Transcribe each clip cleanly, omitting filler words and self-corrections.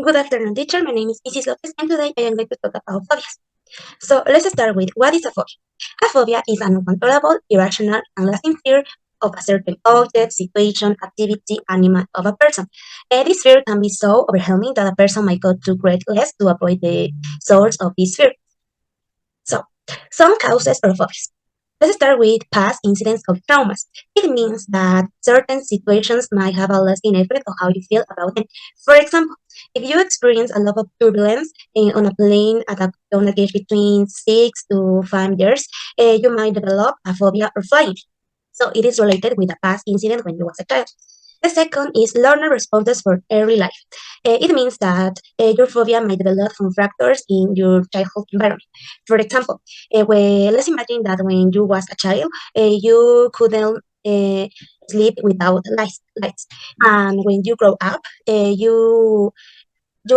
Good afternoon, teacher. My name is Isis Lopez, and today I am going to talk about phobias. So let's start with what is a phobia? A phobia is an uncontrollable, irrational, and lasting fear of a certain object, situation, activity, animal, of a person. This fear can be so overwhelming that a person might go to great lengths to avoid the source of this fear. So, some causes of phobias. Let's start with past incidents of traumas. It means that certain situations might have a lasting effect on how you feel about them. For example, if you experience a lot of turbulence on a plane at on a gauge between 6 to 5 years, you might develop a phobia of flying. So it is related with a past incident when you was a child. The second is learner responses for early life. It means that your phobia might develop from factors in your childhood environment. For example, let's imagine that when you was a child, you couldn't sleep without lights, and when you grow up, you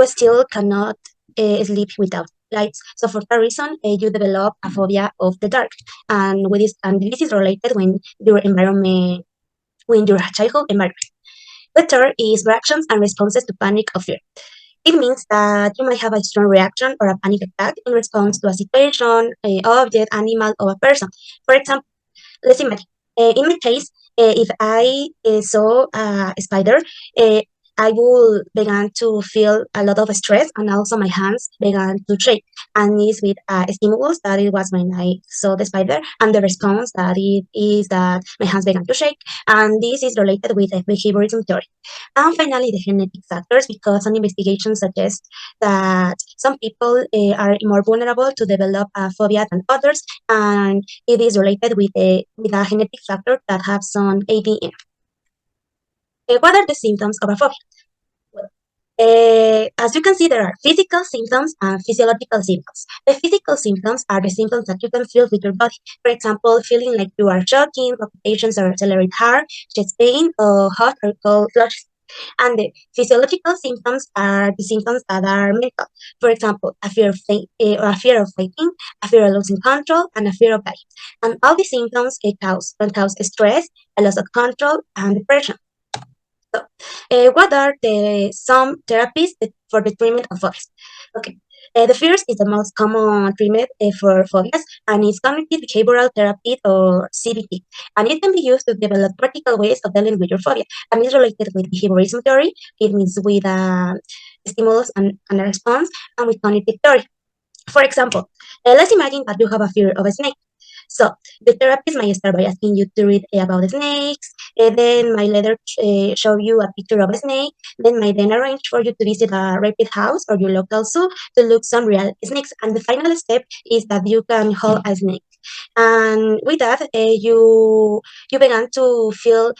still cannot sleep without lights. So for that reason, you develop a phobia of the dark, and this is related when your childhood environment. The third is reactions and responses to panic or fear. It means that you might have a strong reaction or a panic attack in response to a situation, a object, animal, or a person. For example, let's imagine. In my case, if I saw a spider, uh, I will begin to feel a lot of stress, and also my hands began to shake. And it's with a stimulus that it was when I saw the spider, and the response that it is that my hands began to shake. And this is related with the behaviorism theory. And finally, the genetic factors, because some investigations suggest that some people are more vulnerable to develop a phobia than others, and it is related with a genetic factor that has some ADN. What are the symptoms of a phobia? Well, as you can see, there are physical symptoms and physiological symptoms. The physical symptoms are the symptoms that you can feel with your body. For example, feeling like you are choking, palpitations or accelerated heart, chest pain, or hot or cold flushes. And the physiological symptoms are the symptoms that are mental. For example, a fear of fainting, a fear of losing control, and a fear of dying. And all these symptoms can cause stress, a loss of control, and depression. So, what are the some therapies for the treatment of phobias? Okay. The first is the most common treatment for phobias, and it's cognitive behavioral therapy or CBT. And it can be used to develop practical ways of dealing with your phobia. And it's related with behaviorism theory. It means with stimulus and a response, and with cognitive theory. For example, let's imagine that you have a fear of a snake. So the therapist might start by asking you to read about the snakes, and then might later show you a picture of a snake, then might then arrange for you to visit a rapid house or your local zoo to look some real snakes. And the final step is that you can hold a snake. And with that, you began to feel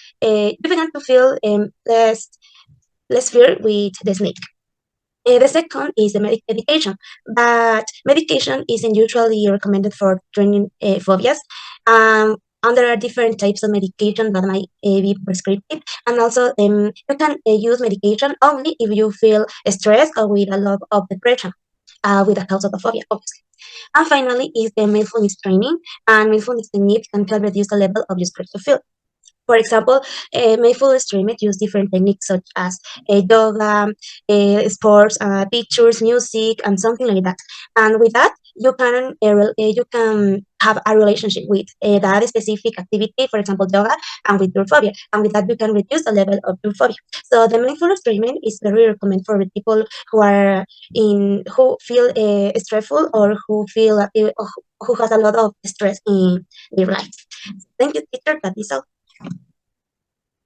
less fear with the snake. The second is the medication, but medication isn't usually recommended for treating phobias. And there are different types of medication that might be prescriptive, and also you can use medication only if you feel stressed or with a lot of depression, with a cause of the phobia, obviously. And finally is the mindfulness training, and mindfulness techniques can help reduce the level of your stress to feel. For example, mindful streaming use different techniques such as yoga, sports, pictures, music, and something like that. And with that, you can have a relationship with that specific activity, for example, yoga, and with your phobia. And with that, you can reduce the level of your phobia. So the mindful streaming is very recommended for the people who feel stressful or who has a lot of stress in their life. Thank you, teacher. That is all.